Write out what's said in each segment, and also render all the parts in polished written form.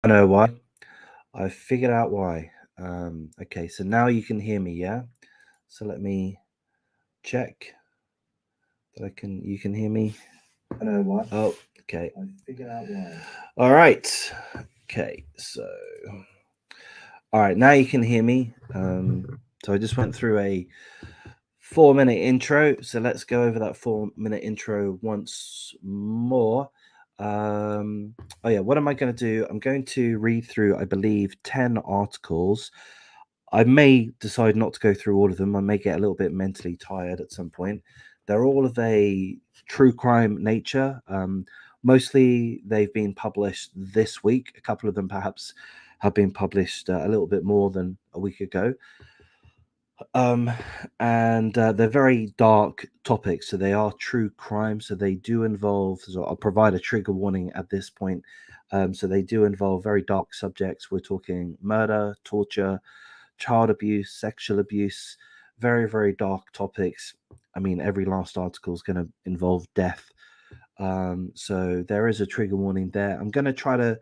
I know why. I figured out why. Okay, so now you can hear me, yeah? So let me check that you can hear me. I know why. Oh, okay. I figured out why. All right. Okay, so all right, now you can hear me. So I just went through a 4-minute intro. So let's go over that 4-minute intro once more. Oh yeah, what am I going to do? I'm going to read through, I believe, 10 articles. I may decide not to go through all of them. I may get a little bit mentally tired at some point. They're all of a true crime nature. Mostly they've been published this week. A couple of them perhaps have been published a little bit more than a week ago. Um, and they're very dark topics, so they are true crime. So they do involve. So I'll provide a trigger warning at this point. So they do involve very dark subjects. We're talking murder, torture, child abuse, sexual abuse, very, very dark topics. I mean, every last article is going to involve death. So there is a trigger warning there. I'm going to try to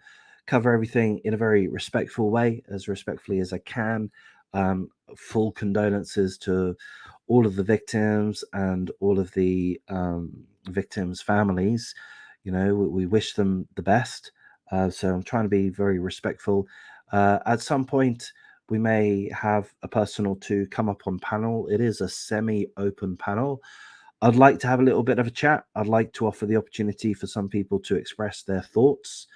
cover everything in a very respectful way, as respectfully as I can. Full condolences to all of the victims and all of the victims' families. You know, we wish them the best. So I'm trying to be very respectful. At some point, we may have a person or two come up on panel. It is a semi-open panel. I'd like to have a little bit of a chat. I'd like to offer the opportunity for some people to express their thoughts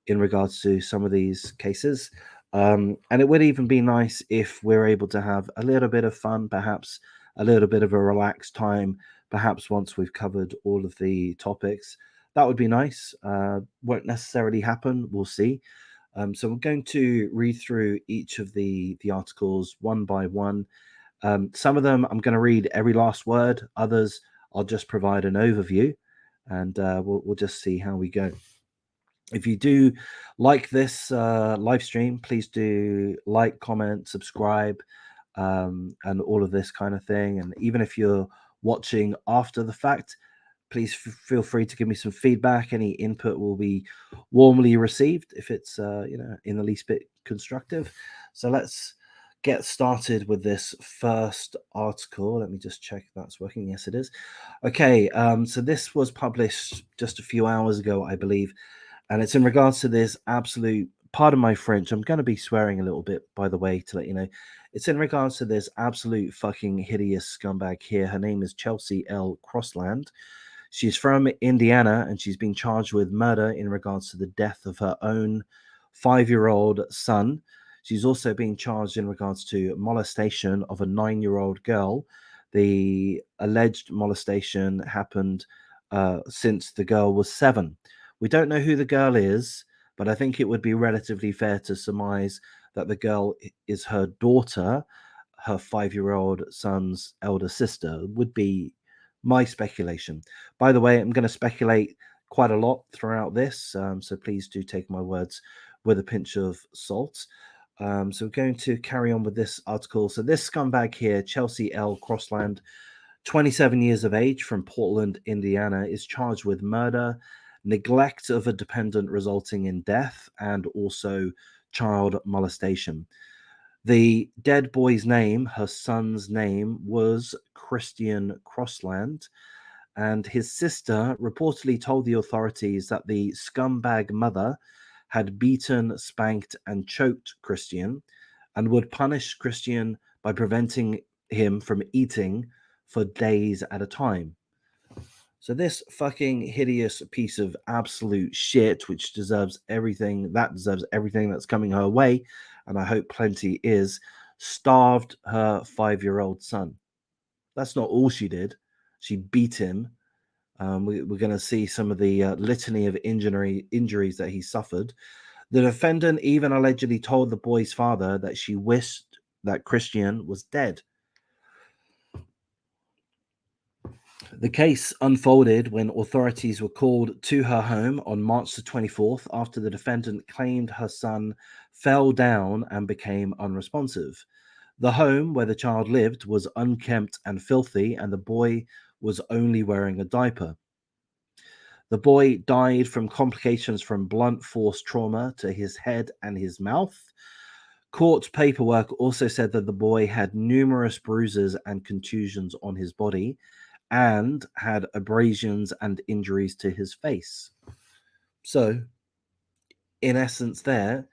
in regards to some of these cases. And it would even be nice if we're able to have a little bit of fun, perhaps a little bit of a relaxed time, perhaps once we've covered all of the topics. That would be nice. Won't necessarily happen. We'll see. So I'm going to read through each of the articles one by one. Some of them I'm going to read every last word. Others I'll just provide an overview, and we'll just see how we go. If you do like this live stream, please do like, comment, subscribe, and all of this kind of thing. And even if you're watching after the fact, please feel free to give me some feedback. Any input will be warmly received if it's in the least bit constructive. So let's get started with this first article. Let me just check if that's working. Yes, it is. Okay, so this was published just a few hours ago, I believe, and it's in regards to this absolute. Pardon my French. I'm going to be swearing a little bit, by the way, to let you know. It's in regards to this absolute fucking hideous scumbag here. Her name is Chelsea L. Crossland. She's from Indiana and she's been charged with murder in regards to the death of her own 5-year-old son. She's also been charged in regards to molestation of a 9-year-old girl. The alleged molestation happened since the girl was 7. We don't know who the girl is, but I think it would be relatively fair to surmise that the girl is her daughter, her 5-year-old son's elder sister, would be my speculation. By the way, I'm going to speculate quite a lot throughout this, so please do take my words with a pinch of salt. So we're going to carry on with this article. So this scumbag here, Chelsea L. Crossland, 27 years of age, from Portland, Indiana, is charged with murder, neglect of a dependent resulting in death, and also child molestation. The dead boy's name, her son's name, was Christian Crossland, and his sister reportedly told the authorities that the scumbag mother had beaten, spanked, and choked Christian and would punish Christian by preventing him from eating for days at a time. So this fucking hideous piece of absolute shit, which deserves everything, that's coming her way, and I hope plenty is, starved her 5-year-old son. That's not all she did. She beat him. We're going to see some of the litany of injuries that he suffered. The defendant even allegedly told the boy's father that she wished that Christian was dead. The case unfolded when authorities were called to her home on March the 24th after the defendant claimed her son fell down and became unresponsive. The home where the child lived was unkempt and filthy, and the boy was only wearing a diaper. The boy died from complications from blunt force trauma to his head and his mouth. Court paperwork also said that the boy had numerous bruises and contusions on his body and had abrasions and injuries to his face. So, in essence, the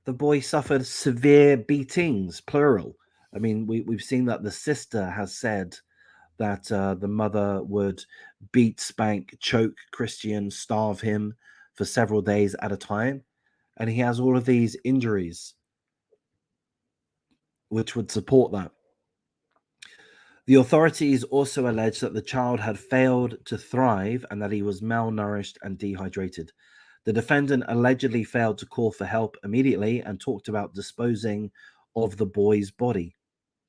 boy suffered severe beatings, plural. I mean, we've seen that the sister has said that the mother would beat, spank, choke Christian, starve him for several days at a time. And he has all of these injuries which would support that. The authorities also alleged that the child had failed to thrive and that he was malnourished and dehydrated. The defendant allegedly failed to call for help immediately and talked about disposing of the boy's body.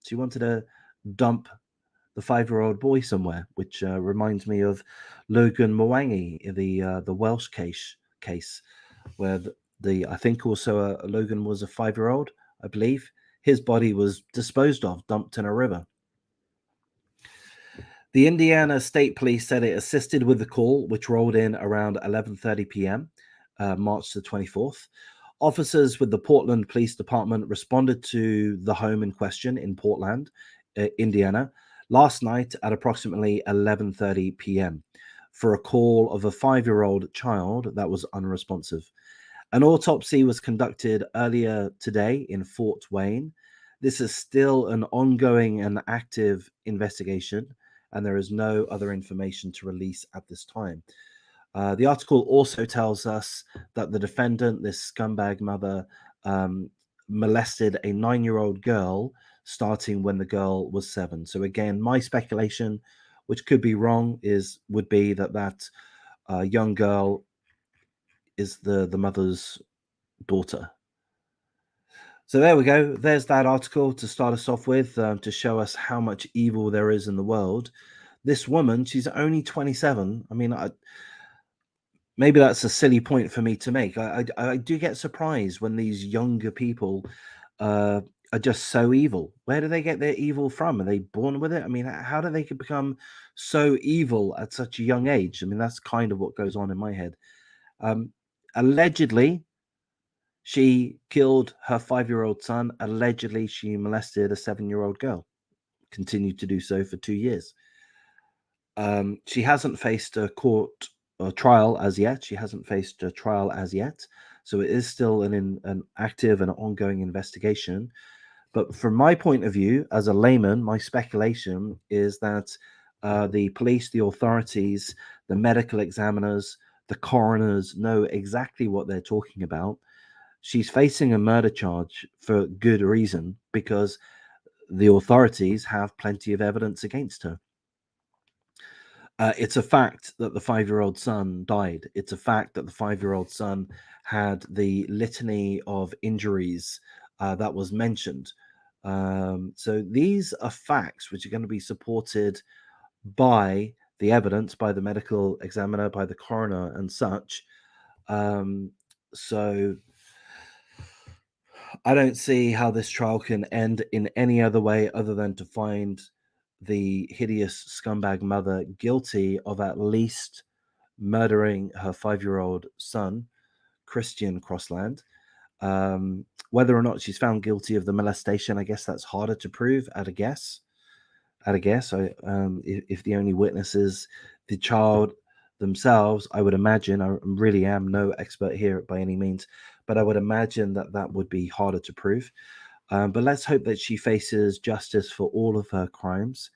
She wanted to dump the 5-year-old boy somewhere, which reminds me of Logan Mwangi in the Welsh case where the I think also Logan was a 5-year-old, I believe. His body was disposed of, dumped in a river. The Indiana State Police said it assisted with the call, which rolled in around 11:30 p.m., March the 24th. Officers with the Portland Police Department responded to the home in question in Portland, Indiana, last night at approximately 11:30 p.m. for a call of a 5-year-old child that was unresponsive. An autopsy was conducted earlier today in Fort Wayne. This is still an ongoing and active investigation, and there is no other information to release at this time. The article also tells us that the defendant, this scumbag mother, molested a 9-year-old girl starting when the girl was 7. So again, my speculation, which could be wrong, would be that young girl is the mother's daughter. So there we go. There's that article to start us off with, to show us how much evil there is in the world. This woman, she's only 27. I mean, maybe that's a silly point for me to make. I do get surprised when these younger people are just so evil. Where do they get their evil from? Are they born with it? I mean, how do they become so evil at such a young age? I mean, that's kind of what goes on in my head. Allegedly, she killed her 5-year-old son. Allegedly, she molested a 7-year-old girl. Continued to do so for 2 years. She hasn't faced a court or trial as yet. So it is still an active and ongoing investigation. But from my point of view, as a layman, my speculation is that the police, the authorities, the medical examiners, the coroners know exactly what they're talking about. She's facing a murder charge for good reason, because the authorities have plenty of evidence against her. It's a fact that the 5-year-old son died. It's a fact that the 5-year-old son had the litany of injuries that was mentioned. So these are facts which are going to be supported by the evidence, by the medical examiner, by the coroner and such. So I don't see how this trial can end in any other way other than to find the hideous scumbag mother guilty of at least murdering her 5-year-old son, Christian Crossland. Whether or not she's found guilty of the molestation, I guess that's harder to prove at a guess. If the only witness is the child themselves, I would imagine, I really am no expert here by any means, but I would imagine that would be harder to prove. But let's hope that she faces justice for all of her crimes.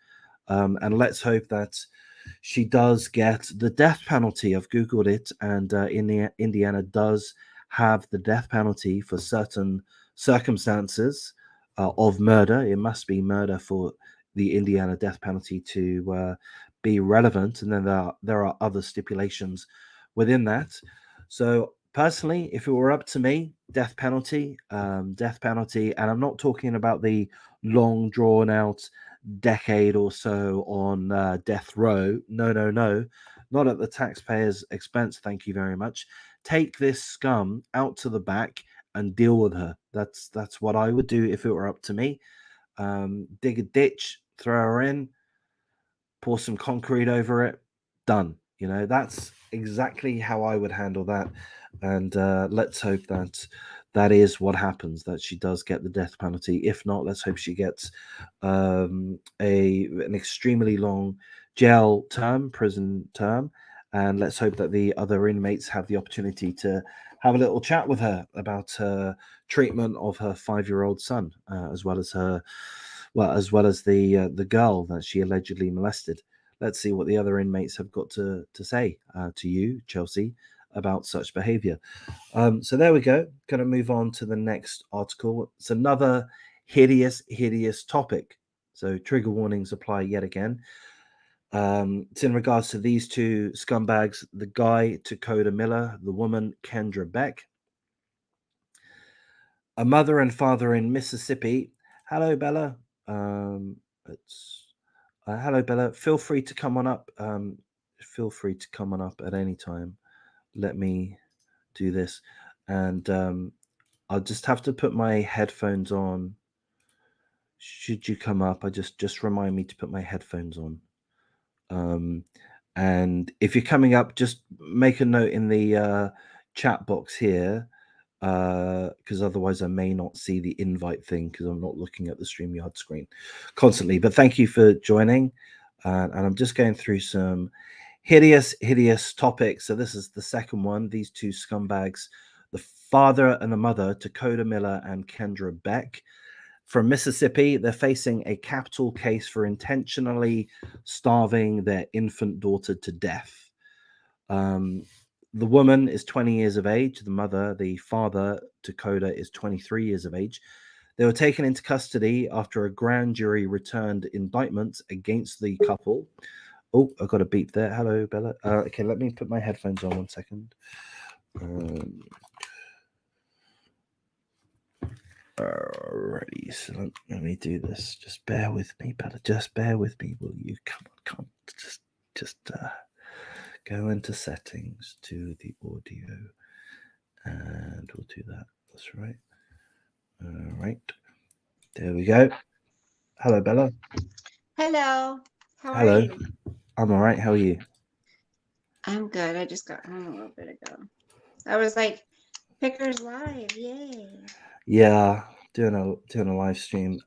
And let's hope that she does get the death penalty. I've Googled it, and Indiana does have the death penalty for certain circumstances of murder. It must be murder for the Indiana death penalty to be relevant. And then there are other stipulations within that. So personally, if it were up to me, death penalty. And I'm not talking about the long drawn out decade or so on death row. No, not at the taxpayer's expense. Thank you very much. Take this scum out to the back and deal with her. That's what I would do if it were up to me. Dig a ditch, throw her in, pour some concrete over it, done. You know, that's exactly how I would handle that. And let's hope that that is what happens, that she does get the death penalty. If not, let's hope she gets an extremely long prison term. And let's hope that the other inmates have the opportunity to have a little chat with her about her treatment of her 5-year-old son, as well as the girl that she allegedly molested. Let's see what the other inmates have got to say to you, Chelsea, about such behavior. So there we go. Going to move on to the next article. It's another hideous topic. So trigger warnings apply yet again. It's in regards to these two scumbags, the guy, Dakota Miller, the woman, Kendra Beck. A mother and father in Mississippi. Hello, Bella. It's hello, Bella. Feel free to come on up. Feel free to come on up at any time. Let me do this, and I'll just have to put my headphones on. Should you come up, I just remind me to put my headphones on. And if you're coming up, just make a note in the chat box here, because otherwise I may not see the invite thing because I'm not looking at the StreamYard screen constantly. But thank you for joining, and I'm just going through some hideous topics. So this is the second one. These two scumbags, the father and the mother, Dakota Miller and Kendra Beck, from Mississippi. They're facing a capital case for intentionally starving their infant daughter to death. The woman is 20 years of age. The father, Dakota, is 23 years of age. They were taken into custody after a grand jury returned indictments against the couple. Oh, I got a beep there. Hello, Bella. Okay, let me put my headphones on 1 second. Alrighty, so let me do this. Just bear with me, Bella. Just bear with me, will you? Come on. Just go into settings to the audio, and we'll do that. That's right. All right. There we go. Hello, Bella. Hello. How Hello. are you? I'm all right. How are you? I'm good. I just got home a little bit ago. I was like, Pickers Live, yay. Yeah, doing a live stream.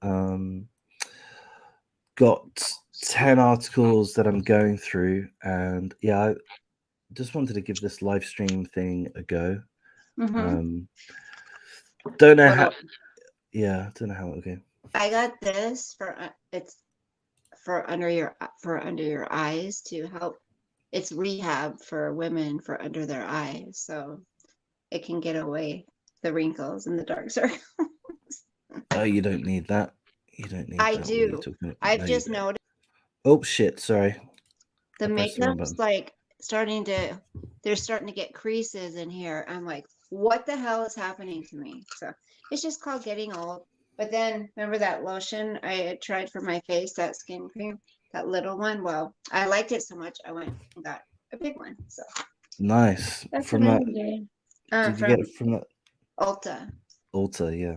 Got 10 articles that I'm going through, and yeah, I just wanted to give this live stream thing a go. Mm-hmm. Don't know Well, how. Yeah, don't know how it'll go. I got this for it's for under your eyes to help. It's rehab for women for under their eyes, so it can get away the wrinkles and the dark circles. Oh, you don't need that. You don't need I that. What are you do. talking about? I've No, just you don't. noticed Oh shit! Sorry, the I pressed the wrong makeup's button. like they're starting to get creases in here. I'm like, what the hell is happening to me? So it's just called getting old. But then remember that lotion I had tried for my face, that skin cream, that little one? Well, I liked it so much I went and got a big one. So Nice. that's From what that, I'm doing. did you From get it from that Ulta. altar? Yeah.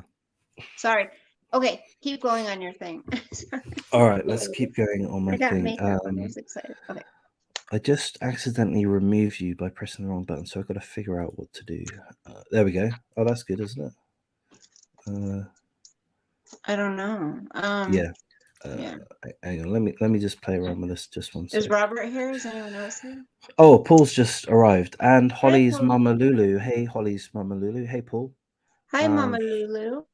Sorry. Okay, keep going on your thing. All right, let's keep going on my I got thing. makeup and I was excited. Okay. I just accidentally removed you by pressing the wrong button, so I've got to figure out what to do. There we go. Oh, that's good, isn't it? I don't know. Yeah. Yeah. Hang on. Let me just play around with this just 1 Is sec. Robert here? Is anyone else here? Oh, Paul's just arrived, and Holly's Paul. Mama Lulu. Hey, Holly's Mama Lulu. Hey, Paul. Hi, Mama Lulu.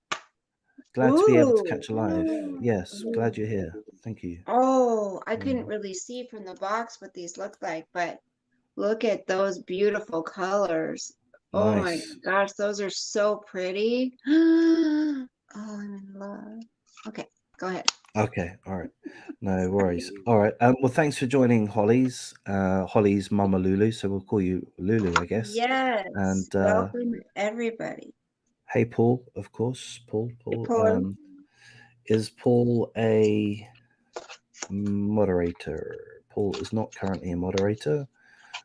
Glad to be able to catch a live. Ooh. Yes, glad you're here. Thank you. Oh, I couldn't really see from the box what these look like, but look at those beautiful colors. Oh my Nice. gosh, those are so pretty. Oh, I'm in love. Okay, go ahead. Okay, all right. No worries. All right. Well, thanks for joining Holly's Mama Lulu. So we'll call you Lulu, I guess. Yes. And Welcome everybody. hey, Paul, of course. Paul. Hey, Paul. Is Paul a moderator? Paul is not currently a moderator.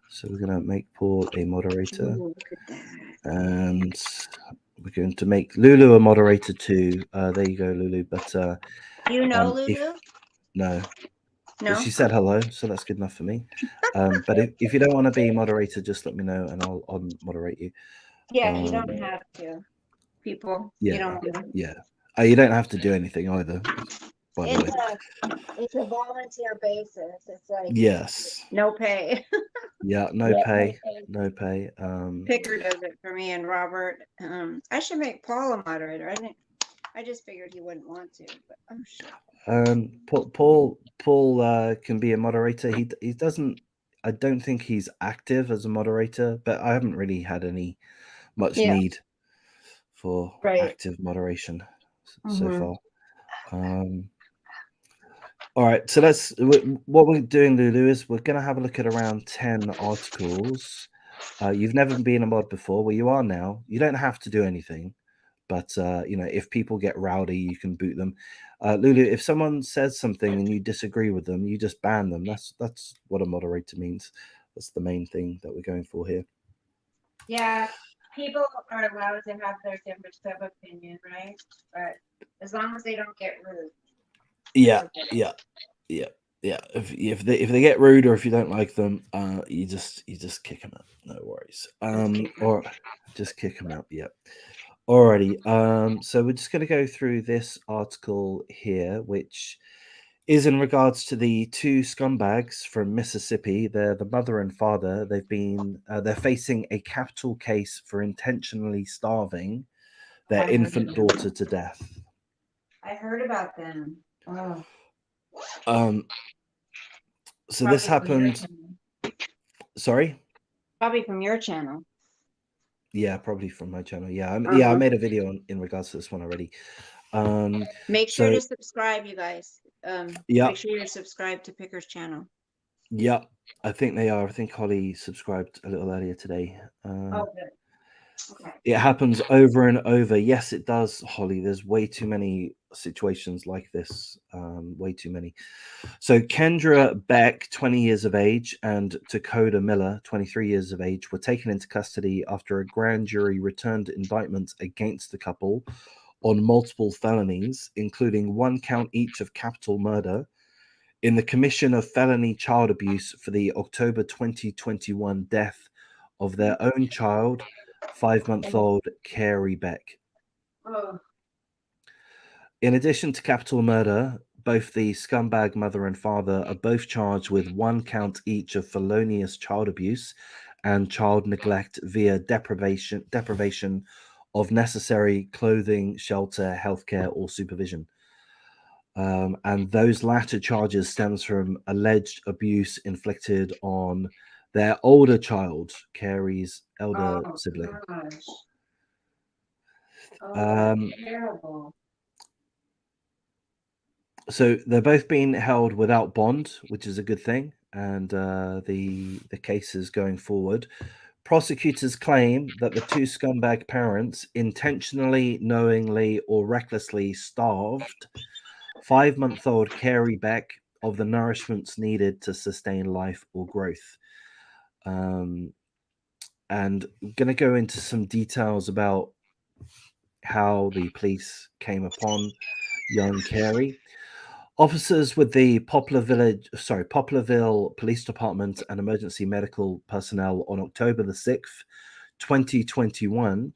So we're going to make Paul a moderator. Ooh, look at that. And we're going to make Lulu a moderator too. There you go, Lulu. But You know Lulu? no. No. But she said hello, so that's good enough for me. But if you don't want to be moderator, just let me know and I'll moderate you. Yeah, you don't have to. People, Yeah, you don't. yeah. You don't have to do anything either. By the way, It's a volunteer basis. It's like yes. no pay. Yeah, no pay, no pay. Picker does it for me and Robert. I should make Paul a moderator. I just figured he wouldn't want to, but oh shit. Paul can be a moderator. He doesn't. I don't think he's active as a moderator, but I haven't really had much need for active moderation so far. All right, so what we're doing, Lulu, is we're going to have a look at around 10 articles. You've never been a mod before. Well, you are now. You don't have to do anything, but if people get rowdy, you can boot them. Lulu, if someone says something and you disagree with them, you just ban them. That's what a moderator means. That's the main thing that we're going for here. Yeah, people are allowed to have their difference of opinion, right? But as long as they don't get rude. Yeah. If they get rude or if you don't like them, you just kick them out. No worries. Or just kick them out. Yeah. Alrighty. So we're just going to go through this article here, which is in regards to the two scumbags from Mississippi. They're the mother and father. They're facing a capital case for intentionally starving their infant daughter to death. I heard about them. Oh. So this happened. Sorry. Probably from your channel. Yeah, probably from my channel. Yeah, I made a video in regards to this one already. Make sure to subscribe, you guys. Yeah. Make sure you're subscribed to Picker's channel. Yeah, I think they are. I think Holly subscribed a little earlier today. Oh, good. Okay. It happens over and over. Yes, it does, Holly. There's way too many situations like this. Way too many. So Kendra Beck, 20 years of age, and Dakota Miller, 23 years of age, were taken into custody after a grand jury returned indictments against the couple on multiple felonies, including 1 count each of capital murder, in the commission of felony child abuse for the October 2021 death of their own child, 5-month-old Carrie Beck. Oh. In addition to capital murder, both the scumbag mother and father are both charged with 1 count each of felonious child abuse and child neglect via deprivation of necessary clothing, shelter, healthcare, or supervision. And those latter charges stems from alleged abuse inflicted on their older child, Carrie's elder sibling. Gosh. Oh, terrible. So they're both being held without bond, which is a good thing, and the case is going forward. Prosecutors claim that the two scumbag parents intentionally, knowingly, or recklessly starved 5-month-old Carrie Beck of the nourishments needed to sustain life or growth. And I'm going to go into some details about how the police came upon young Carrie. Officers with the Poplarville Police Department and emergency medical personnel on October the 6th, 2021,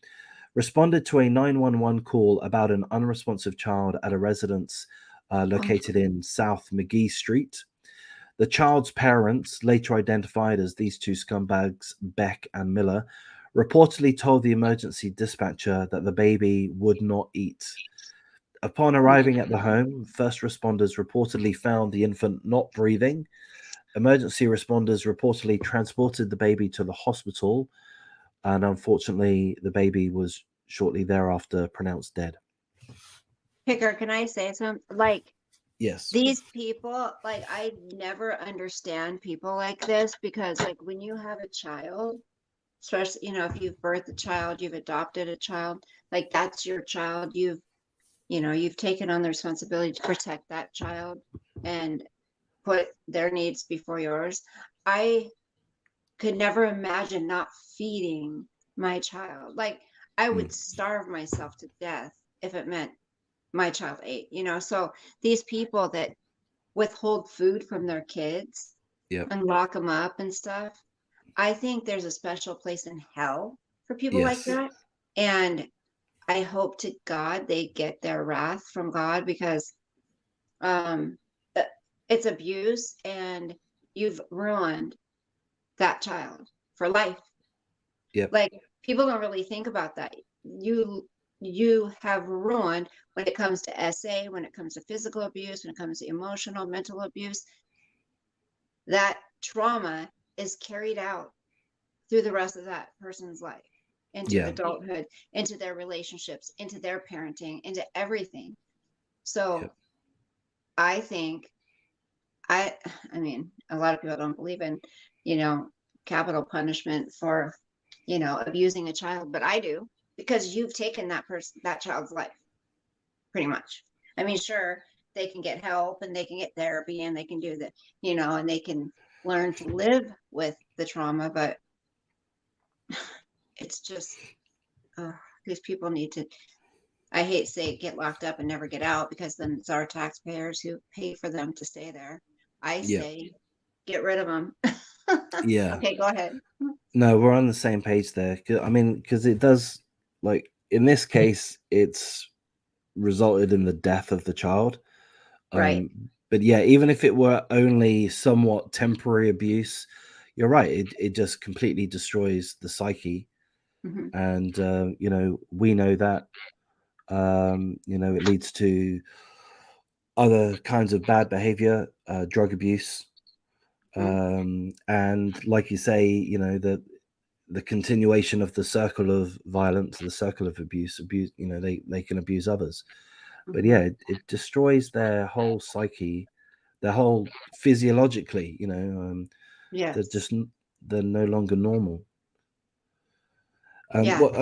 responded to a 911 call about an unresponsive child at a residence located in South McGee Street. The child's parents, later identified as these two scumbags, Beck and Miller, reportedly told the emergency dispatcher that the baby would not eat. Upon arriving at the home, first responders reportedly found the infant not breathing. Emergency responders reportedly transported the baby to the hospital, and unfortunately, the baby was shortly thereafter pronounced dead. Picker, can I say something? Like, yes, these people, like, I never understand people like this, because, like, when you have a child, especially, if you've birthed a child, you've adopted a child, like, that's your child. You've taken on the responsibility to protect that child and put their needs before yours. I could never imagine not feeding my child. Like, I would starve myself to death if it meant my child ate, so these people that withhold food from their kids Yep. and lock them up and stuff. I think there's a special place in hell for people like Yes. that. And I hope to God they get their wrath from God, because um, it's abuse and you've ruined that child for life. Yep. Like, people don't really think about that. You have ruined, when it comes to SA, when it comes to physical abuse, when it comes to emotional, mental abuse, that trauma is carried out through the rest of that person's life, into Yeah. adulthood, into their relationships, into their parenting, into everything. So Yep. I think, I mean, a lot of people don't believe in, capital punishment for, abusing a child, but I do, because you've taken that child's life, pretty much. I mean, sure, they can get help and they can get therapy and they can do the, and they can learn to live with the trauma, but it's just, these people need to, I hate to say, get locked up and never get out, because then it's our taxpayers who pay for them to stay there. I say, get rid of them. Yeah. Okay, go ahead. No, we're on the same page there. I mean, because it does, like, in this case, it's resulted in the death of the child. Right. But yeah, even if it were only somewhat temporary abuse, you're right. It just completely destroys the psyche. Mhm. And, we know that, it leads to other kinds of bad behavior, drug abuse. And like you say, the continuation of the circle of violence, the circle of abuse, they can abuse others. But yeah, it destroys their whole psyche, their whole physiologically, they're Yes. just, they're no longer normal. Yeah. Well,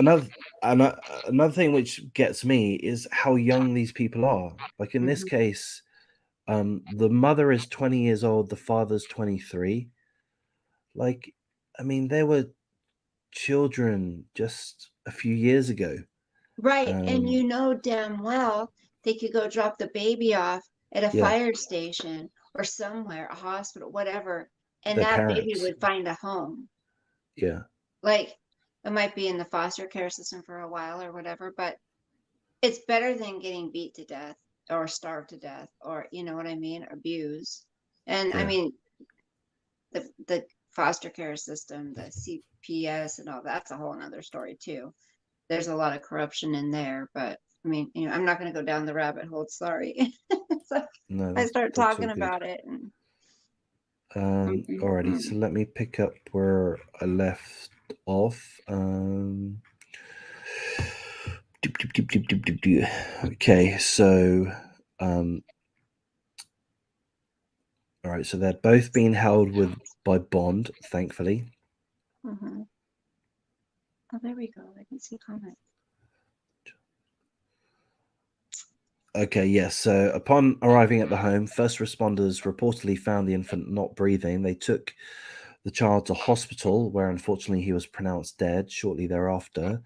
another thing which gets me is how young these people are. Like in this Mhm. case, the mother is 20 years old, the father's 23. Like, I mean, they were children just a few years ago. Right. And Um, you know damn well they could go drop the baby off at a yeah, fire station or somewhere, a hospital, whatever, and their that baby parents. would find a home. Yeah, Like, it might be in the foster care system for a while or whatever, but it's better than getting beat to death or starved to death, or, you know what I mean, abused. And I yeah, mean, the foster care system, the CPS and all that's a whole nother story too. There's a lot of corruption in there, but I mean, I'm not going to go down the rabbit hole. Sorry. So no, I start that's all talking good. about it. And Alrighty, so let me pick up where I left off. Okay, so all right, so they're both being held by bond, thankfully. Oh, there we go. I can see comments. Okay, yes. So upon arriving at the home, first responders reportedly found the infant not breathing. They took the child to hospital, where unfortunately he was pronounced dead shortly thereafter.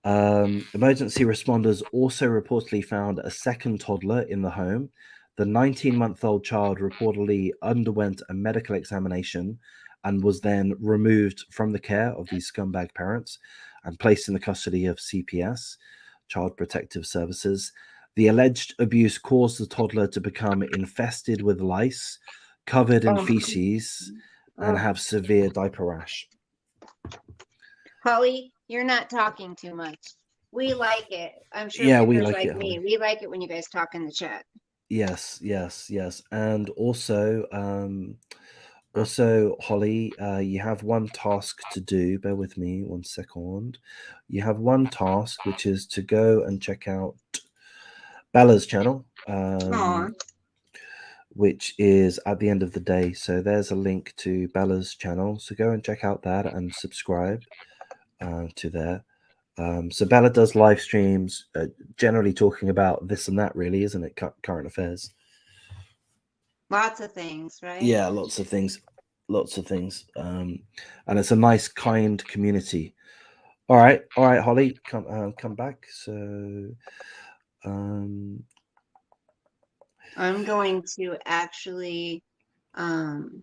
Emergency responders also reportedly found a second toddler in the home. The 19-month-old child reportedly underwent a medical examination and was then removed from the care of these scumbag parents and placed in the custody of CPS, Child Protective Services. The alleged abuse caused the toddler to become infested with lice, covered in Oh, feces, and have severe diaper rash. Holly, you're not talking too much. We like it. I'm sure Yeah, we viewers like like it, me. Holly. We like it when you guys talk in the chat. Yes. And also, Holly, you have one task to do. Bear with me 1 second. You have one task, which is to go and check out Bella's channel, which is at the end of the day. So there's a link to Bella's channel. So go and check out that and subscribe to there. So Bella does live streams, generally talking about this and that, really, isn't it? Current affairs. Lots of things, right? Yeah, lots of things. And it's a nice, kind community. All right, Holly, come back. So, I'm going to actually, I'm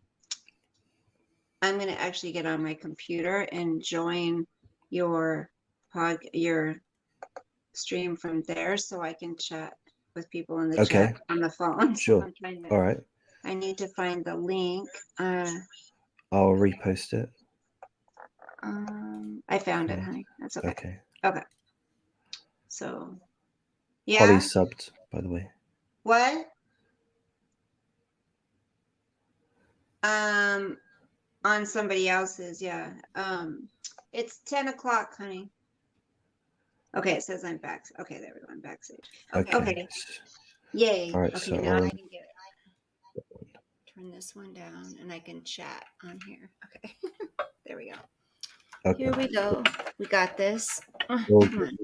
going to actually get on my computer and join your your stream from there so I can chat with people in the Okay. chat on the phone. Sure. I'm trying to, All right. I need to find the link. I'll repost it. I found it, honey. That's okay. Okay. Okay. So, yeah. Holly subbed, by the way. What? On somebody else's, yeah. It's 10 o'clock, honey. Okay, it says I'm back. Okay, there we go. I'm backstage. Okay. Yay. All right, Okay, so now I can get turn this one down and I can chat on here. Okay. There we go. Okay. Here we go. We got this. Well, Come on.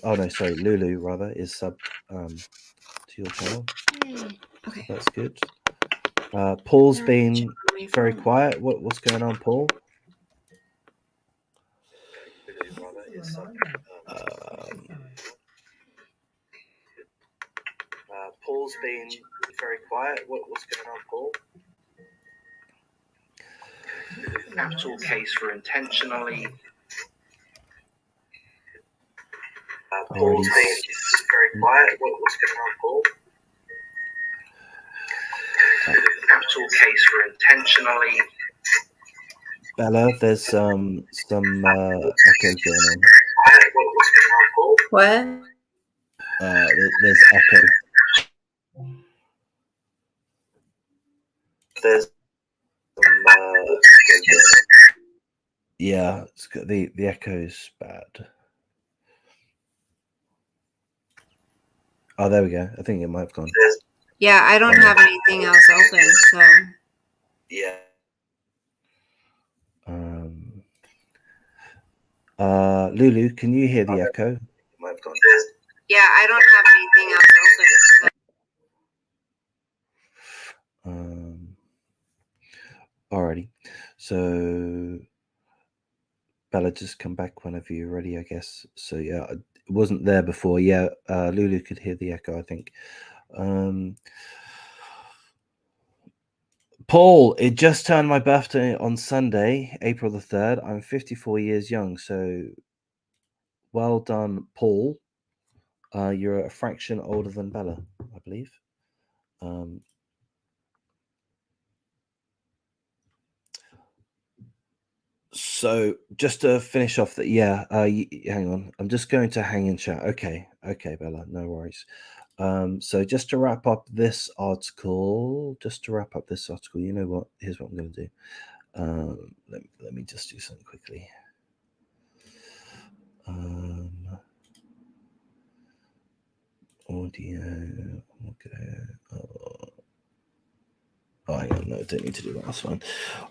oh no, sorry, Lulu rather is subbed to your channel. Yay. Okay. So that's good. Paul's Now been check on my very phone. quiet. What's going on, Paul? Paul's been very quiet. What's going on, Paul? Capital case for intentionally. Paul's been very quiet. What's going on, Paul? Capital case for intentionally. Bella, there's some echo going on. What? There's echo. There's some echo going on. Yeah, it's got the echo's bad. Oh, there we go. I think it might have gone. Yeah, I don't have anything else open, so. Yeah. Lulu, can you hear the echo? It might have gone. Yeah, I don't have anything else open. So. Alrighty. So Bella, just come back whenever you're ready, I guess. So yeah, it wasn't there before. Yeah, Lulu could hear the echo, I think. Paul, it just turned my birthday on Sunday, April the 3rd. I'm 54 years young, so well done, Paul. You're a fraction older than Bella, I believe. So just to finish off that, hang on. I'm just going to hang in chat. Okay, Bella, no worries. So just to wrap up this article, you know what? Here's what I'm going to do. Let me just do something quickly. Audio. Okay. Oh, hang on, no, don't need to do that. That's fine.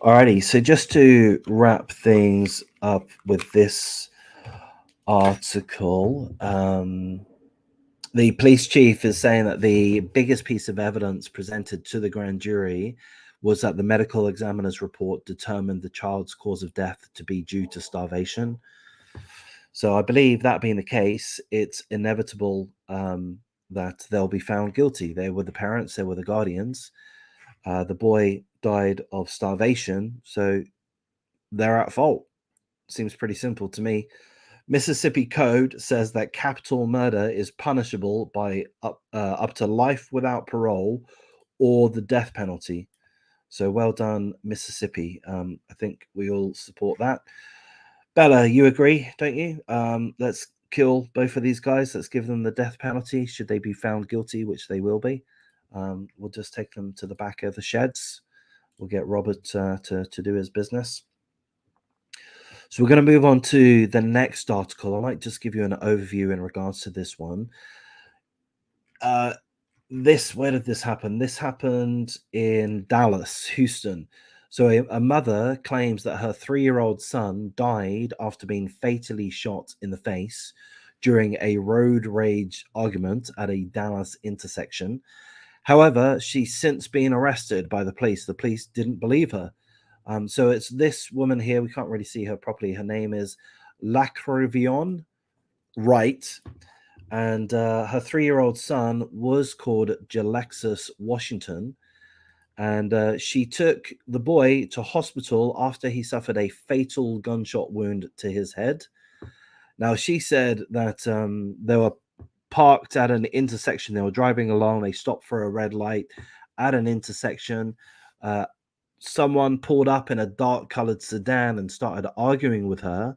Alrighty, so just to wrap things up with this article, the police chief is saying that the biggest piece of evidence presented to the grand jury was that the medical examiner's report determined the child's cause of death to be due to starvation. So I believe that being the case, it's inevitable that they'll be found guilty. They were the parents, they were the guardians. The boy died of starvation, so they're at fault. Seems pretty simple to me. Mississippi Code says that capital murder is punishable by up to life without parole or the death penalty. So well done, Mississippi. I think we all support that. Bella, you agree, don't you? Let's kill both of these guys. Let's give them the death penalty should they be found guilty, which they will be. We'll just take them to the back of the sheds. We'll get Robert to do his business. So we're going to move on to the next article. I might just give you an overview in regards to this one. Where did this happen? This happened in Dallas, Houston. So a mother claims that her 3-year-old son died after being fatally shot in the face during a road rage argument at a Dallas intersection. However, she's since been arrested by the police. The police didn't believe her. So it's this woman here. We can't really see her properly. Her name is Lacrovion Wright. and her 3-year-old son was called Jalexus Washington, and she took the boy to hospital after he suffered a fatal gunshot wound to his head. Now, she said that they were parked at an intersection. They were driving along. They stopped for a red light at an intersection. Someone pulled up in a dark-colored sedan and started arguing with her.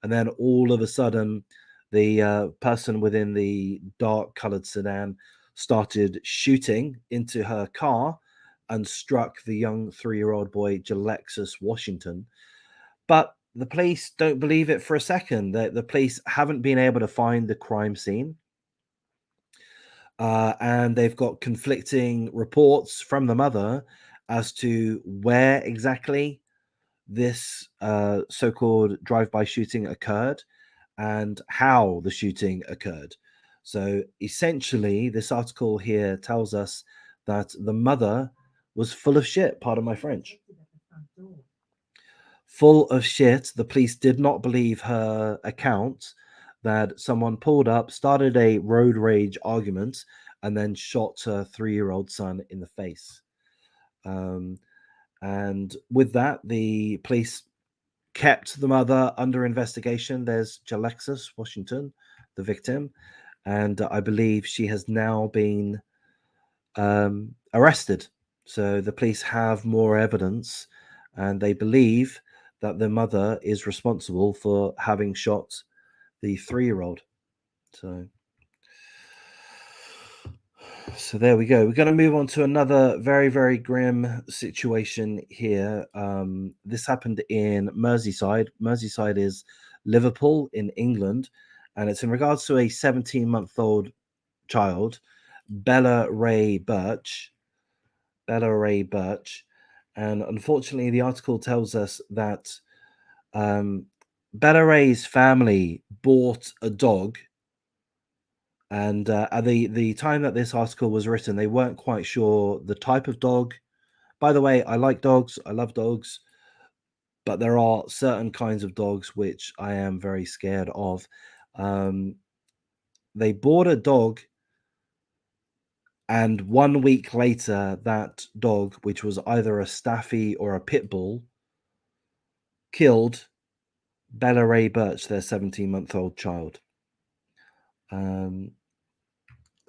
And then all of a sudden, the person within the dark-colored sedan started shooting into her car and struck the young 3-year-old boy, Jalexus Washington. But the police don't believe it for a second. The police haven't been able to find the crime scene. And they've got conflicting reports from the mother as to where exactly this so-called drive-by shooting occurred and how the shooting occurred. So essentially, this article here tells us that the mother was full of shit, pardon my French. Full of shit. The police did not believe her account that someone pulled up, started a road rage argument, and then shot her 3-year-old son in the face. And with that, the police kept the mother under investigation. There's Jalexus Washington, the victim, and I believe she has now been arrested. So the police have more evidence, and they believe that the mother is responsible for having shot the 3-year-old. So there we go. We're going to move on to another very, very grim situation here. This happened in Merseyside. Merseyside is Liverpool in England, and it's in regards to a 17-month-old child, Bella Ray Burch. And unfortunately, the article tells us that Bella Ray's family bought a dog. And at the time that this article was written, they weren't quite sure the type of dog. By the way, I like dogs. I love dogs. But there are certain kinds of dogs which I am very scared of. They bought a dog, and 1 week later, that dog, which was either a Staffy or a pit bull, killed Bella Ray Burch, their 17-month-old child.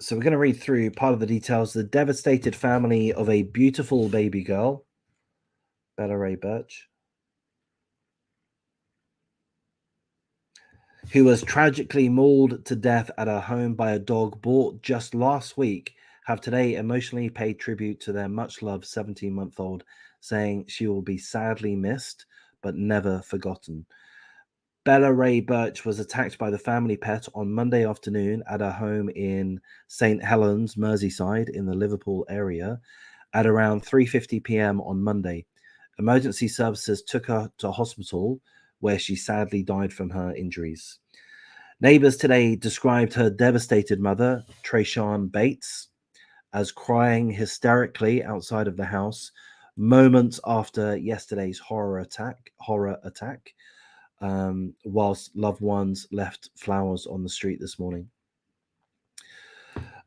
So we're going to read through part of the details. The devastated family of a beautiful baby girl, Bella Ray Burch, who was tragically mauled to death at her home by a dog bought just last week, have today emotionally paid tribute to their much-loved 17-month-old, saying she will be sadly missed, but never forgotten. Bella Ray Burch was attacked by the family pet on Monday afternoon at her home in St. Helens, Merseyside, in the Liverpool area, at around 3:50 p.m. on Monday. Emergency services took her to hospital, where she sadly died from her injuries. Neighbors today described her devastated mother, Trayshawn Bates, as crying hysterically outside of the house moments after yesterday's horror attack. Whilst loved ones left flowers on the street this morning.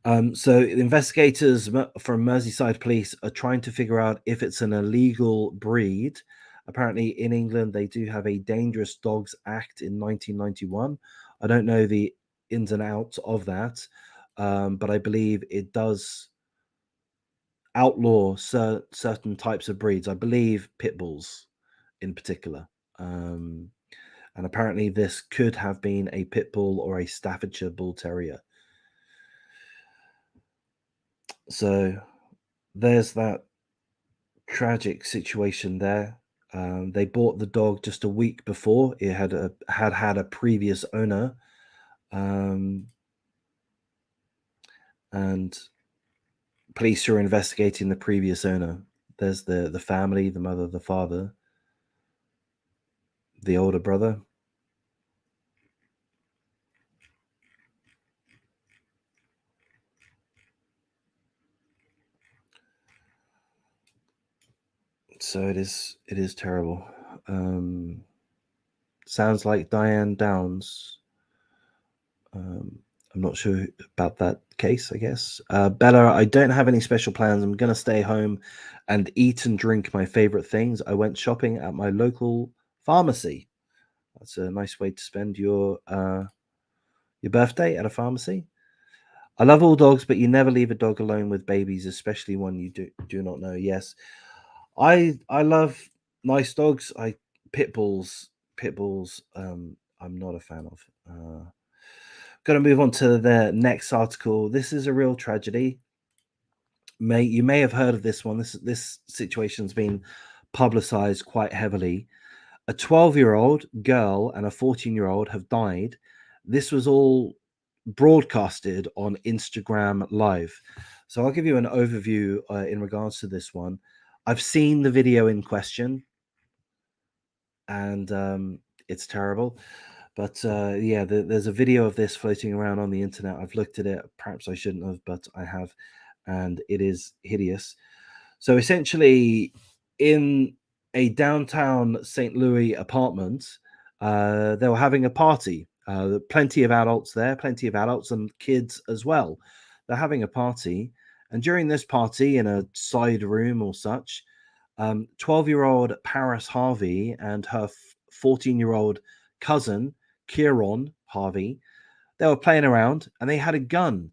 So investigators from Merseyside police are trying to figure out if it's an illegal breed. Apparently in England, they do have a Dangerous Dogs Act in 1991. I don't know the ins and outs of that, but I believe it does outlaw certain types of breeds. I believe pit bulls in particular. And apparently this could have been a pit bull or a Staffordshire bull terrier. So there's that tragic situation there. They bought the dog just a week before. It had a previous owner. And police are investigating the previous owner. There's the family, the mother, the father, the older brother. So it is terrible. Sounds like Diane Downs I'm not sure about that case, I guess. Bella, I don't have any special plans. I'm going to stay home and eat and drink my favorite things. I went shopping at my local pharmacy. That's a nice way to spend your birthday at a pharmacy. I love all dogs, but you never leave a dog alone with babies, especially one you do not know. Yes, I love nice dogs. Pit bulls. I'm not a fan of. Going to move on to the next article. This is a real tragedy. You may have heard of this one. This situation's been publicized quite heavily. A 12-year-old girl and a 14-year-old have died. This was all broadcasted on Instagram Live. So I'll give you an overview in regards to this one. I've seen the video in question, and it's terrible. But yeah, there's a video of this floating around on the internet. I've looked at it. Perhaps I shouldn't have, but I have, and it is hideous. So essentially, in a downtown St. Louis apartment, they were having a party. Plenty of adults there, plenty of adults and kids as well. They're having a party. And during this party, in a side room or such, 12-year-old Paris Harvey and her 14-year-old cousin, Kieran Harvey, they were playing around and they had a gun.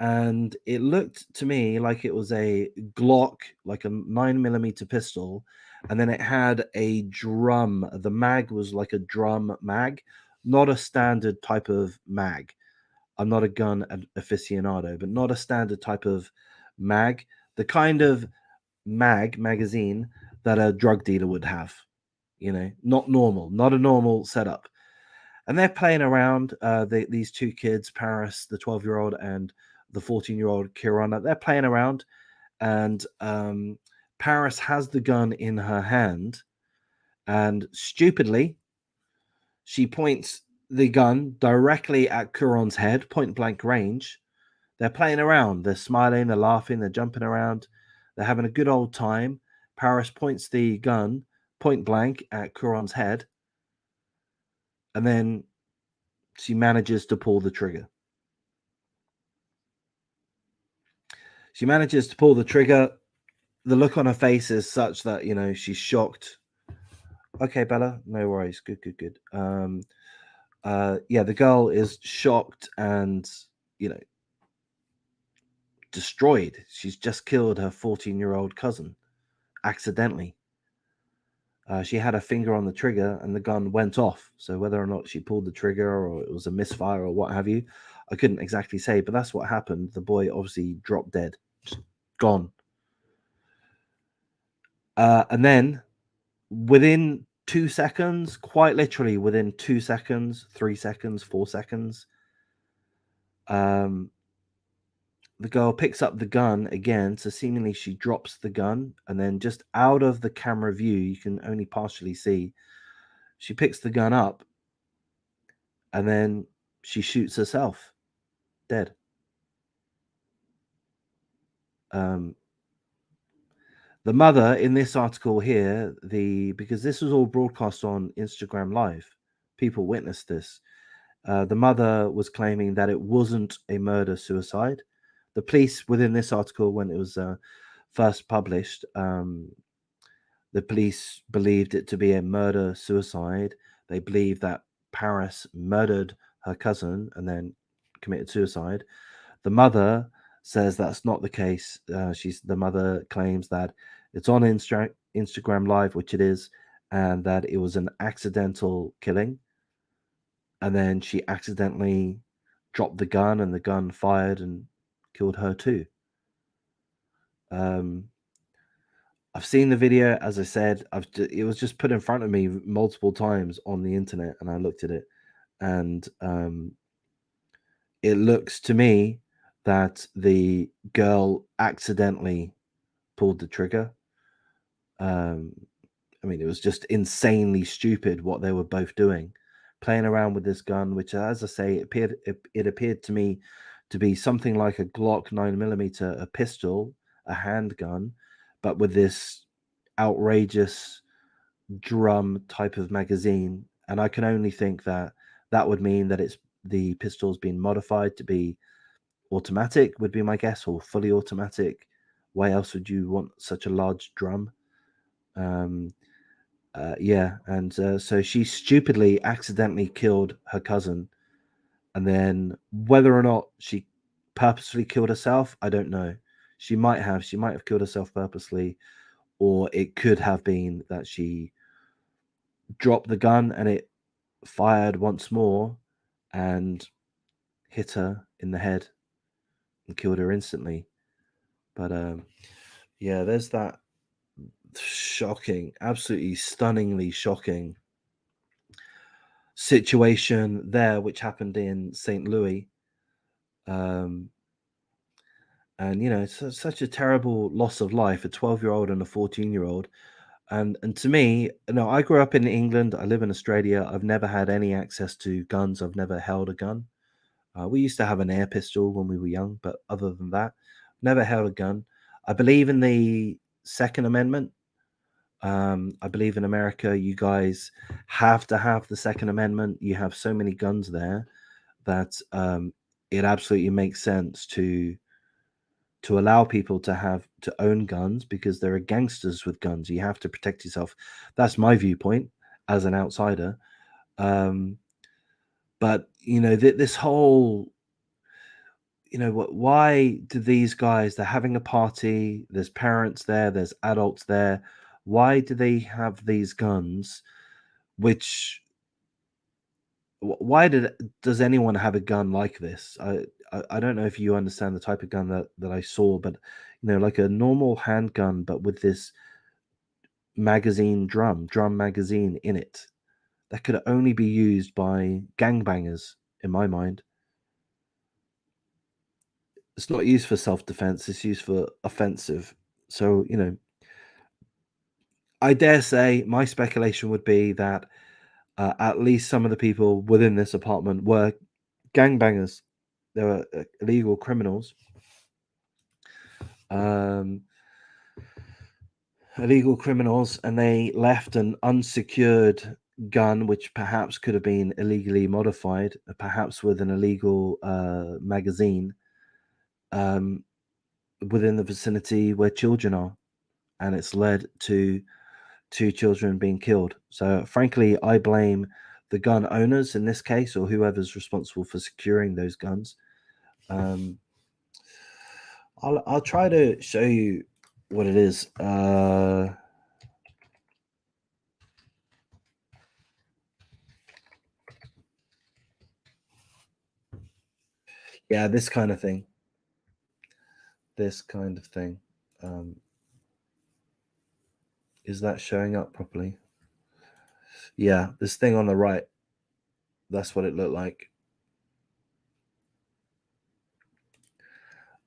And it looked to me like it was a Glock, like a 9mm pistol. And then it had a drum. The mag was like a drum mag, not a standard type of mag. I'm not a gun aficionado, but not a standard type of mag. The kind of magazine that a drug dealer would have, not normal, not a normal setup. And they're playing around. These two kids, Paris, the 12-year-old, and the 14-year-old Kirana, they're playing around, and Paris has the gun in her hand, and stupidly, she points the gun directly at Kuron's head, point blank range. They're playing around. They're smiling. They're laughing. They're jumping around. They're having a good old time. Paris points the gun point blank at Kuron's head, and then she manages to pull the trigger. She manages to pull the trigger. The look on her face is such that, she's shocked. Okay, Bella, no worries. Good. Yeah, the girl is shocked and, destroyed. She's just killed her 14-year-old cousin accidentally. She had her finger on the trigger and the gun went off. So whether or not she pulled the trigger or it was a misfire or what have you, I couldn't exactly say, but that's what happened. The boy obviously dropped dead, just gone. And then within 2 seconds, quite literally within 2 seconds, 3 seconds, 4 seconds, the girl picks up the gun again. So seemingly she drops the gun, and then just out of the camera view, you can only partially see, she picks the gun up and then she shoots herself dead. The mother in this article here, because this was all broadcast on Instagram Live, people witnessed this. The mother was claiming that it wasn't a murder-suicide. The police, within this article, when it was first published, the police believed it to be a murder-suicide. They believed that Paris murdered her cousin and then committed suicide. The mother says that's not the case. The mother claims that it's on Instagram Live, which it is, and that it was an accidental killing. And then she accidentally dropped the gun, and the gun fired and killed her too. I've seen the video, as I said. It was just put in front of me multiple times on the internet, and I looked at it, and it looks to me that the girl accidentally pulled the trigger. I mean, it was just insanely stupid what they were both doing, playing around with this gun, which, as I say, it appeared to me to be something like a Glock 9mm, a pistol, a handgun, but with this outrageous drum type of magazine. And I can only think that that would mean that it's the pistol's been modified to be automatic, would be my guess, or fully automatic. Why else would you want such a large drum? Yeah, and so she stupidly accidentally killed her cousin, and then whether or not she purposely killed herself, I don't know. She might have killed herself purposely, or it could have been that she dropped the gun and it fired once more and hit her in the head and killed her instantly. But yeah, there's that shocking, absolutely stunningly shocking situation there, which happened in St. Louis. And you know, it's such a terrible loss of life, a 12-year-old and a 14-year-old. And to me, you know, I grew up in England. I live in Australia. I've never had any access to guns. I've never held a gun. We used to have an air pistol when we were young, but other than that, never held a gun. I believe in the Second Amendment. I believe in America, you guys have to have the Second Amendment. You have so many guns there that it absolutely makes sense to allow people to own guns, because there are gangsters with guns. You have to protect yourself. That's my viewpoint as an outsider. But you know, this whole, you know, why do these guys, they're having a party, there's parents there, there's adults there, why do they have these guns? Which, why does anyone have a gun like this? I don't know if you understand the type of gun that I saw, but you know, like a normal handgun, but with this drum magazine in it, that could only be used by gangbangers, in my mind. It's not used for self-defense, it's used for offensive. So, you know, I dare say my speculation would be that at least some of the people within this apartment were gangbangers. They were illegal criminals. Illegal criminals, and they left an unsecured gun, which perhaps could have been illegally modified, perhaps with an illegal magazine, within the vicinity where children are, and it's led to 2 children being killed. So frankly, I blame the gun owners in this case, or whoever's responsible for securing those guns. I'll try to show you what it is. Yeah, this kind of thing. Is that showing up properly? Yeah, this thing on the right, that's what it looked like.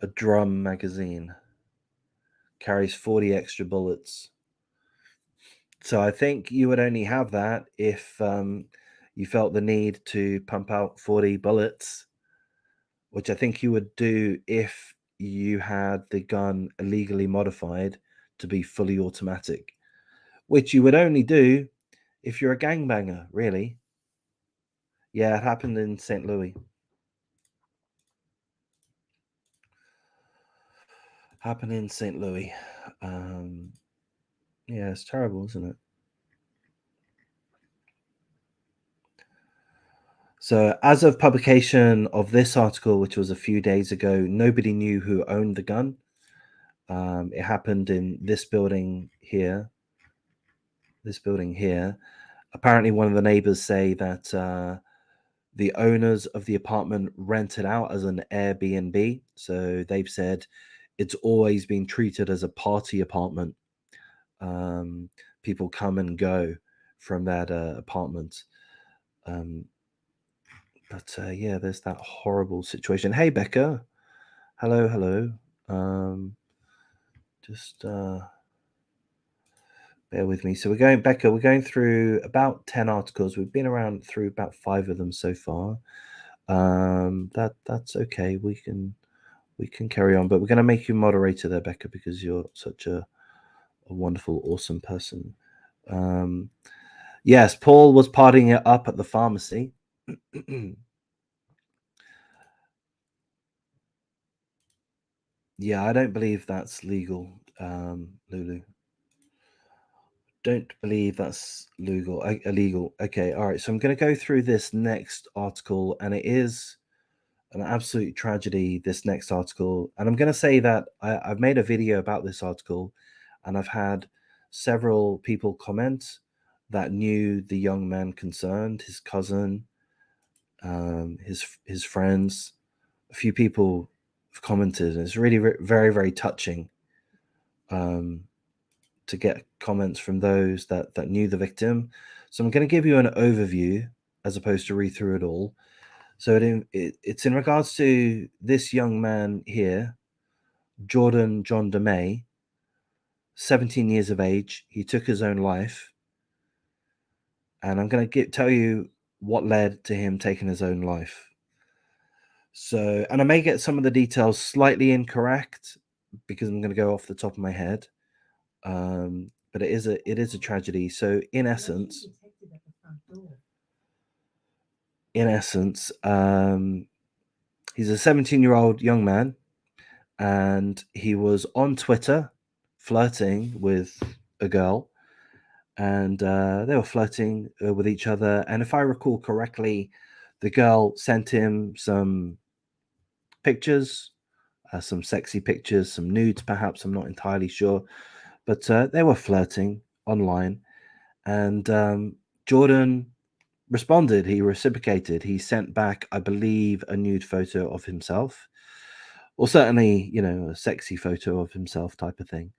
A drum magazine. Carries 40 extra bullets. So I think you would only have that if you felt the need to pump out 40 bullets, which I think you would do if you had the gun illegally modified to be fully automatic, which you would only do if you're a gangbanger, really. Yeah, it happened in St. Louis. Yeah, it's terrible, isn't it? So as of publication of this article, which was a few days ago, nobody knew who owned the gun. It happened in this building here. Apparently, one of the neighbors say that the owners of the apartment rent it out as an Airbnb. So they've said it's always been treated as a party apartment. People come and go from that apartment. But yeah, there's that horrible situation. Hey, Becca. Hello. Just bear with me. So we're going through about 10 articles. We've been around through about 5 of them so far. That's okay. We can carry on, but we're going to make you moderator there, Becca, because you're such a wonderful, awesome person. Yes, Paul was partying it up at the pharmacy. Yeah, I don't believe that's legal, Lulu. Don't believe that's legal. Illegal. Okay, all right. So I'm going to go through this next article, and it is an absolute tragedy. This next article, and I'm going to say that I've made a video about this article, and I've had several people comment that knew the young man concerned, his cousin, his friends. A few people have commented, and it's really very, very touching to get comments from those that knew the victim. So I'm going to give you an overview as opposed to read through it all. So it's in regards to this young man here, Jordan John Demay, 17 years of age. He took his own life. And I'm going to tell you what led to him taking his own life. So, and I may get some of the details slightly incorrect because I'm going to go off the top of my head. But it is a tragedy. So in essence, he's a 17-year-old young man, and he was on Twitter flirting with a girl, and they were flirting with each other. And if I recall correctly, the girl sent him some pictures, some sexy pictures, some nudes perhaps, I'm not entirely sure, but they were flirting online. And Jordan responded. He reciprocated. He sent back, I believe, a nude photo of himself, or certainly, a sexy photo of himself type of thing.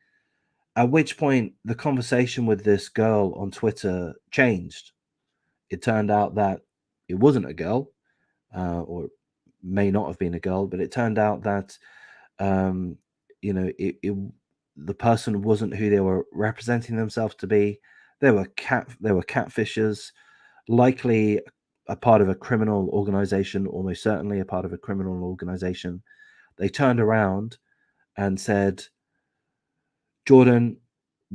At which point, the conversation with this girl on Twitter changed. It turned out that it wasn't a girl, or may not have been a girl, but it turned out that, the person wasn't who they were representing themselves to be. They were catfishers, likely a part of a criminal organization, almost certainly a part of a criminal organization. They turned around and said, Jordan,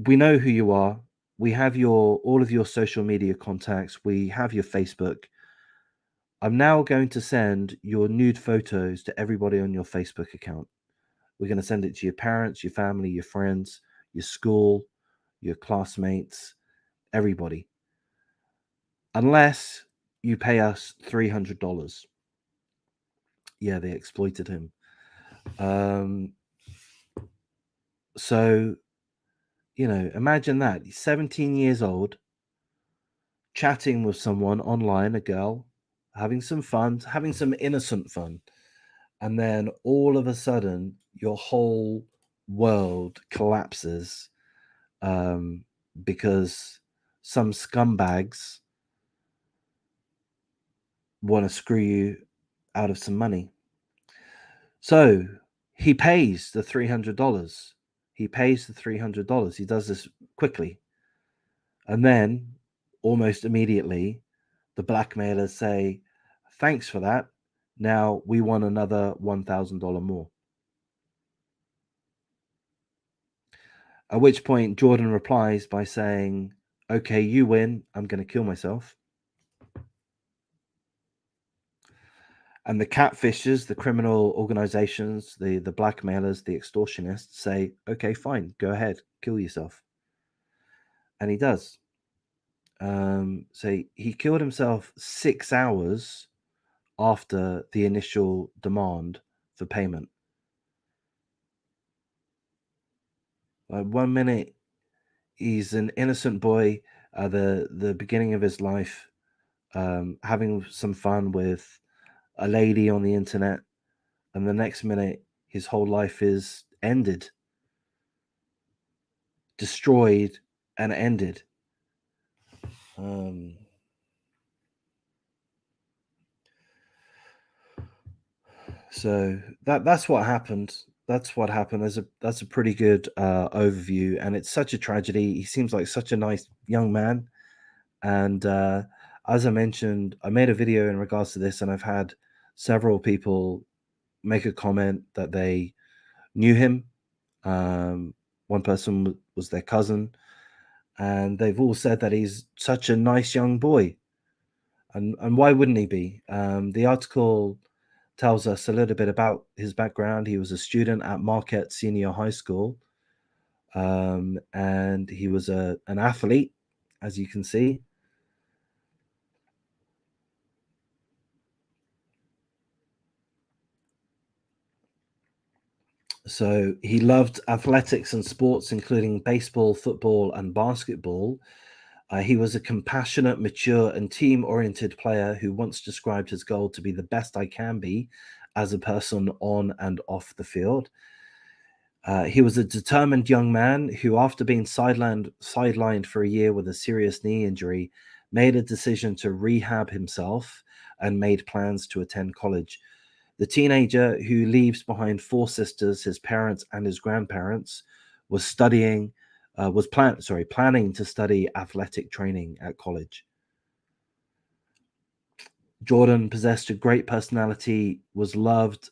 we know who you are. We have all of your social media contacts. We have your Facebook. I'm now going to send your nude photos to everybody on your Facebook account. We're going to send it to your parents, your family, your friends, your school, your classmates, everybody. Unless you pay us $300. Yeah, they exploited him. So, imagine that. He's 17 years old, chatting with someone online, a girl, having some fun, having some innocent fun. And then all of a sudden, your whole world collapses because some scumbags want to screw you out of some money. So he pays the $300. He pays the $300. He does this quickly. And then, almost immediately, the blackmailers say, thanks for that. Now we want another $1,000 more. At which point, Jordan replies by saying, okay, you win. I'm going to kill myself. And the catfishers, the criminal organizations, the blackmailers, the extortionists say, okay, fine, go ahead, kill yourself. And he does. So he killed himself 6 hours after the initial demand for payment. Like 1 minute, he's an innocent boy at the beginning of his life, having some fun with a lady on the internet, and the next minute, his whole life is ended, destroyed, and ended. So that's what happened. That's what happened. That's a pretty good overview, and it's such a tragedy. He seems like such a nice young man, and as I mentioned, I made a video in regards to this, and I've had several people make a comment that they knew him. One person was their cousin, and they've all said that he's such a nice young boy, and why wouldn't he be? The article tells us a little bit about his background. He was a student at Marquette Senior High School, and he was an athlete, as you can see. So he loved athletics and sports, including baseball, football, and basketball. He was a compassionate, mature, and team-oriented player who once described his goal to be the best I can be as a person on and off the field. He was a determined young man who, after being sidelined for a year with a serious knee injury, made a decision to rehab himself and made plans to attend college. The teenager who leaves behind 4 sisters, his parents, and his grandparents, was planning to study athletic training at college. Jordan possessed a great personality, was loved,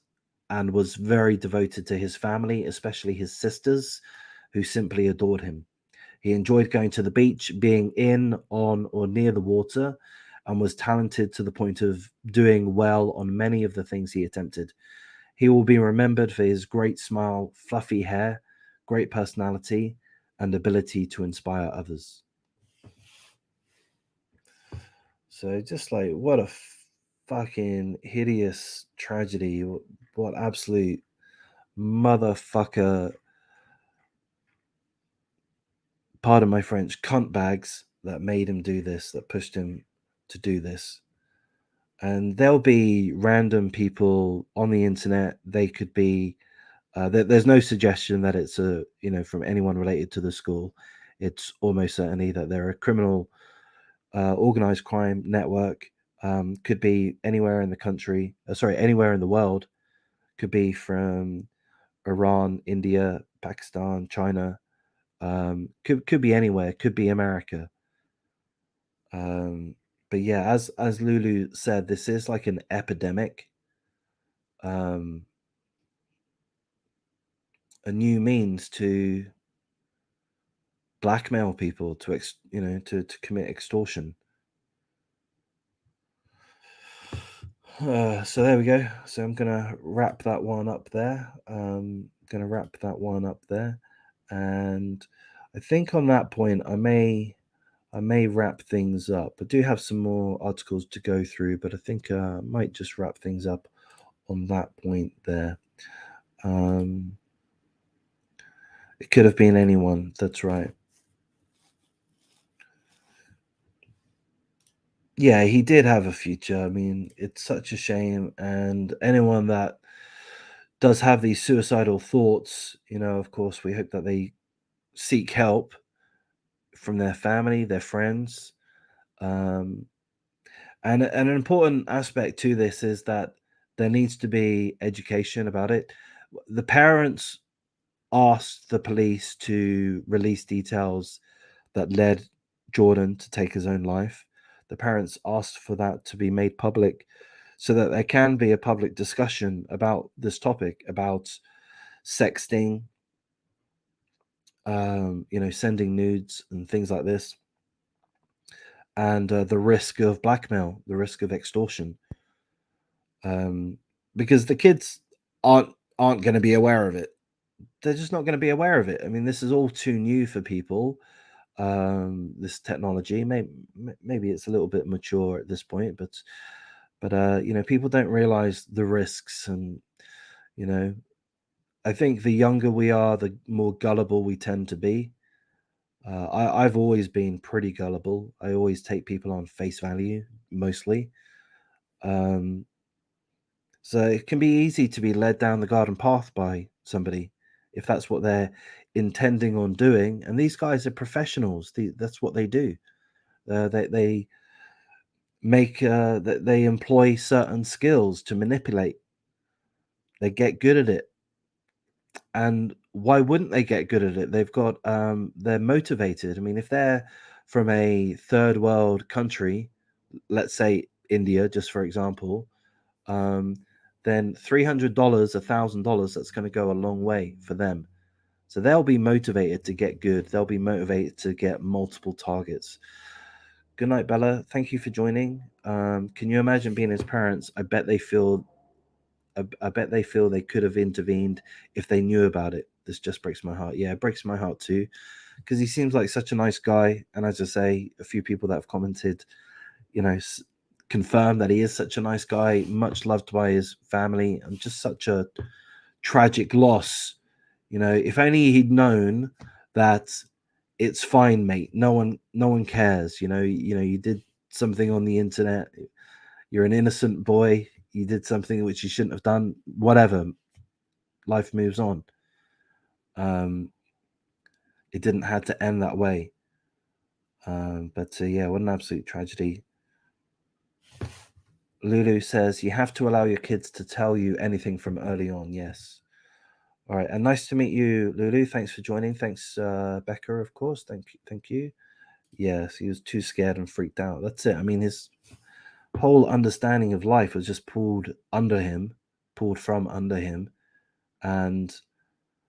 and was very devoted to his family, especially his sisters, who simply adored him. He enjoyed going to the beach, being in, on, or near the water, and was talented to the point of doing well on many of the things he attempted. He will be remembered for his great smile, fluffy hair, great personality, and ability to inspire others. So just like, what a fucking hideous tragedy. What absolute motherfucker, pardon my French, cunt bags that made him do this, that pushed him to do this. And there'll be random people on the internet. They could be, there's no suggestion that it's from anyone related to the school. It's almost certainly that they're a criminal, organized crime network. Could be anywhere in the country, anywhere in the world. Could be from Iran, India, Pakistan, China. Could be anywhere. Could be America. But yeah, as Lulu said, this is like an epidemic. A new means to blackmail people, to commit extortion. So there we go. So I'm gonna wrap that one up there. And I think on that point I may wrap things up. I do have some more articles to go through, but I think I might just wrap things up on that point there. It could have been anyone. That's right. Yeah, he did have a future. I mean, it's such a shame. And anyone that does have these suicidal thoughts, of course, we hope that they seek help from their family, their friends. And an important aspect to this is that there needs to be education about it. The parents asked the police to release details that led Jordan to take his own life. The parents asked for that to be made public so that there can be a public discussion about this topic, about sexting, sending nudes and things like this, and the risk of blackmail, the risk of extortion, because the kids aren't going to be aware of it. They're just not going to be aware of it. I mean, this is all too new for people. This technology, maybe it's a little bit mature at this point, but people don't realize the risks, and I think the younger we are, the more gullible we tend to be. I've always been pretty gullible. I always take people on face value, mostly. So it can be easy to be led down the garden path by somebody if that's what they're intending on doing. And these guys are professionals. That's what they do. They they employ certain skills to manipulate. They get good at it. And why wouldn't they get good at it? They're motivated. I mean, if they're from a third world country, let's say India, just for example, then $300, $1,000, that's going to go a long way for them. So they'll be motivated to get good. They'll be motivated to get multiple targets. Good night, Bella. Thank you for joining. Can you imagine being his parents? I bet they feel I bet they feel they could have intervened if they knew about it. This just breaks my heart. Yeah, it breaks my heart too, because he seems like such a nice guy. And as I say, a few people that have commented, you know, confirm that he is such a nice guy, much loved by his family, and just such a tragic loss. You know, if only he'd known that it's fine, mate. No one cares. You know, you did something on the internet. You're an innocent boy. You did something which you shouldn't have done. Whatever. Life moves on. It didn't have to end that way. But yeah, what an absolute tragedy. Lulu says, you have to allow your kids to tell you anything from early on. Yes. All right. And nice to meet you, Lulu. Thanks for joining. Thanks, Becca, of course. Thank you. Yes, he was too scared and freaked out. That's it. I mean, his whole understanding of life was just pulled from under him. And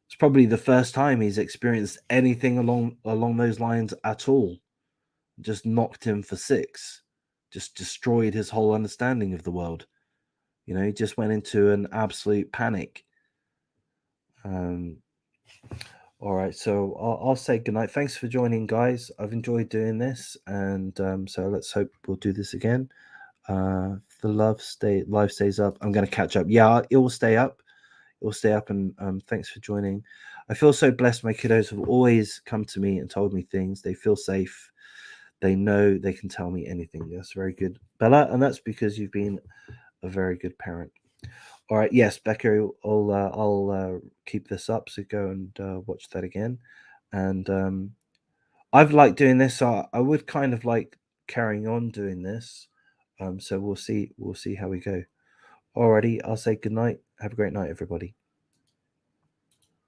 it's probably the first time he's experienced anything along those lines at all. Just knocked him for six. Just destroyed his whole understanding of the world. You know, he just went into an absolute panic. All right, so I'll say goodnight. Thanks for joining, guys. I've enjoyed doing this, and so let's hope we'll do this again. The live stays up. I'm going to catch up. Yeah, it will stay up. It will stay up, and thanks for joining. I feel so blessed. My kiddos have always come to me and told me things. They feel safe. They know they can tell me anything. That's very good, Bella, and that's because you've been a very good parent. All right, yes, Becca, I'll keep this up, so go and watch that again. And I've liked doing this, so I would kind of like carrying on doing this. So we'll see how we go. Alrighty, I'll say good night. Have a great night, everybody.